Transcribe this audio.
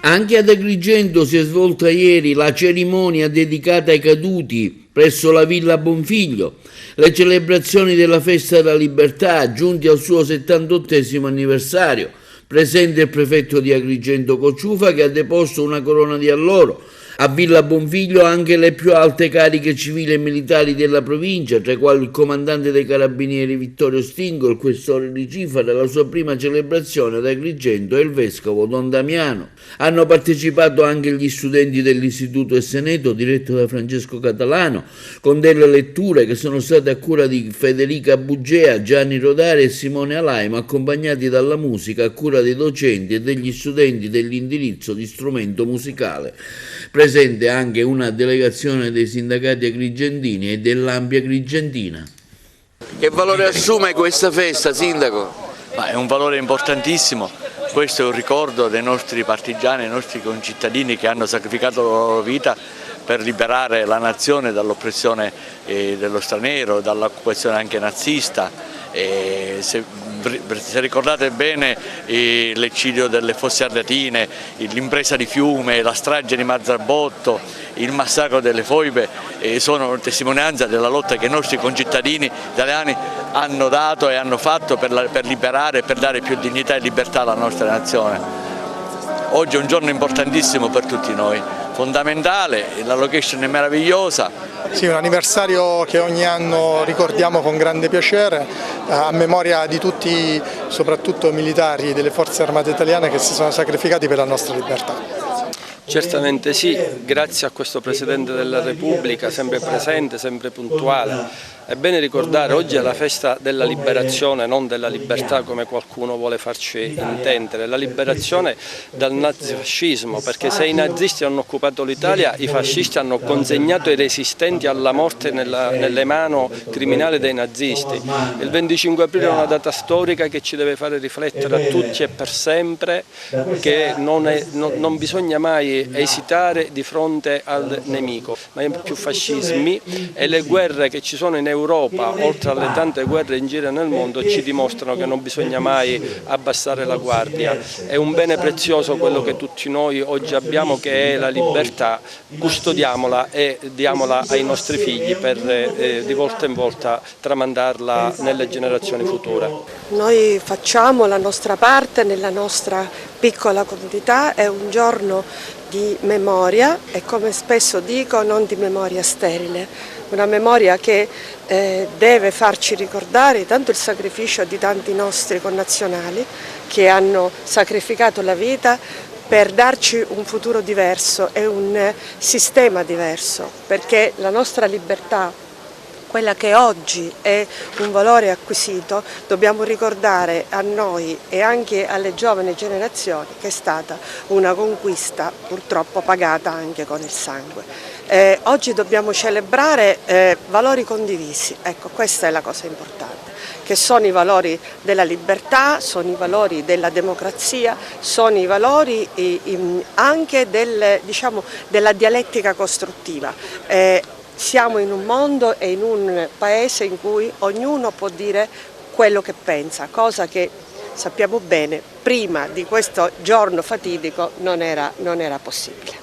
Anche ad Agrigento si è svolta ieri la cerimonia dedicata ai caduti presso la Villa Bonfiglio, le celebrazioni della Festa della Libertà giunti al suo 78° anniversario. Presente il prefetto di Agrigento Cocciufa che ha deposto una corona di alloro. A Villa Bonfiglio anche le più alte cariche civili e militari della provincia, tra i quali il comandante dei carabinieri Vittorio Stingo, il questore di Cifara, la sua prima celebrazione ad Agrigento e il vescovo Don Damiano. Hanno partecipato anche gli studenti dell'Istituto Esseneto, diretto da Francesco Catalano, con delle letture che sono state a cura di Federica Bugea, Gianni Rodari e Simone Alaimo, accompagnati dalla musica a cura dei docenti e degli studenti dell'indirizzo di strumento musicale. Presente anche una delegazione dei sindacati agrigentini e dell'Ampia Agrigentina. Che valore assume questa festa, Sindaco? È un valore importantissimo, questo è un ricordo dei nostri partigiani, dei nostri concittadini che hanno sacrificato la loro vita per liberare la nazione dall'oppressione dello straniero, dall'occupazione anche nazista. Se ricordate bene l'eccidio delle Fosse Ardeatine, l'impresa di Fiume, la strage di Marzabotto, il massacro delle foibe sono testimonianza della lotta che i nostri concittadini italiani hanno dato e hanno fatto per liberare e per dare più dignità e libertà alla nostra nazione. Oggi è un giorno importantissimo per tutti noi, fondamentale, la location è meravigliosa. Sì, un anniversario che ogni anno ricordiamo con grande piacere, a memoria di tutti, soprattutto militari delle forze armate italiane che si sono sacrificati per la nostra libertà. Certamente sì, grazie a questo Presidente della Repubblica, sempre presente, sempre puntuale. È bene ricordare, oggi è la festa della liberazione, non della libertà come qualcuno vuole farci intendere, la liberazione dal nazifascismo, perché se i nazisti hanno occupato l'Italia, i fascisti hanno consegnato i resistenti alla morte nelle mani criminali dei nazisti. Il 25 aprile è una data storica che ci deve fare riflettere a tutti e per sempre che non bisogna mai esitare di fronte al nemico, ma più fascismi, e le guerre che ci sono in Europa, oltre alle tante guerre in giro nel mondo, ci dimostrano che non bisogna mai abbassare la guardia. È un bene prezioso quello che tutti noi oggi abbiamo, che è la libertà, custodiamola e diamola ai nostri figli per di volta in volta tramandarla nelle generazioni future. Noi facciamo la nostra parte nella nostra piccola comunità, è un giorno di memoria e, come spesso dico, non di memoria sterile, una memoria che deve farci ricordare tanto il sacrificio di tanti nostri connazionali che hanno sacrificato la vita per darci un futuro diverso e un sistema diverso, perché la nostra libertà, quella che oggi è un valore acquisito, dobbiamo ricordare a noi e anche alle giovani generazioni che è stata una conquista purtroppo pagata anche con il sangue. Oggi dobbiamo celebrare valori condivisi, ecco, questa è la cosa importante, che sono i valori della libertà, sono i valori della democrazia, sono i valori anche della dialettica costruttiva. Siamo in un mondo e in un paese in cui ognuno può dire quello che pensa, cosa che sappiamo bene prima di questo giorno fatidico non era possibile.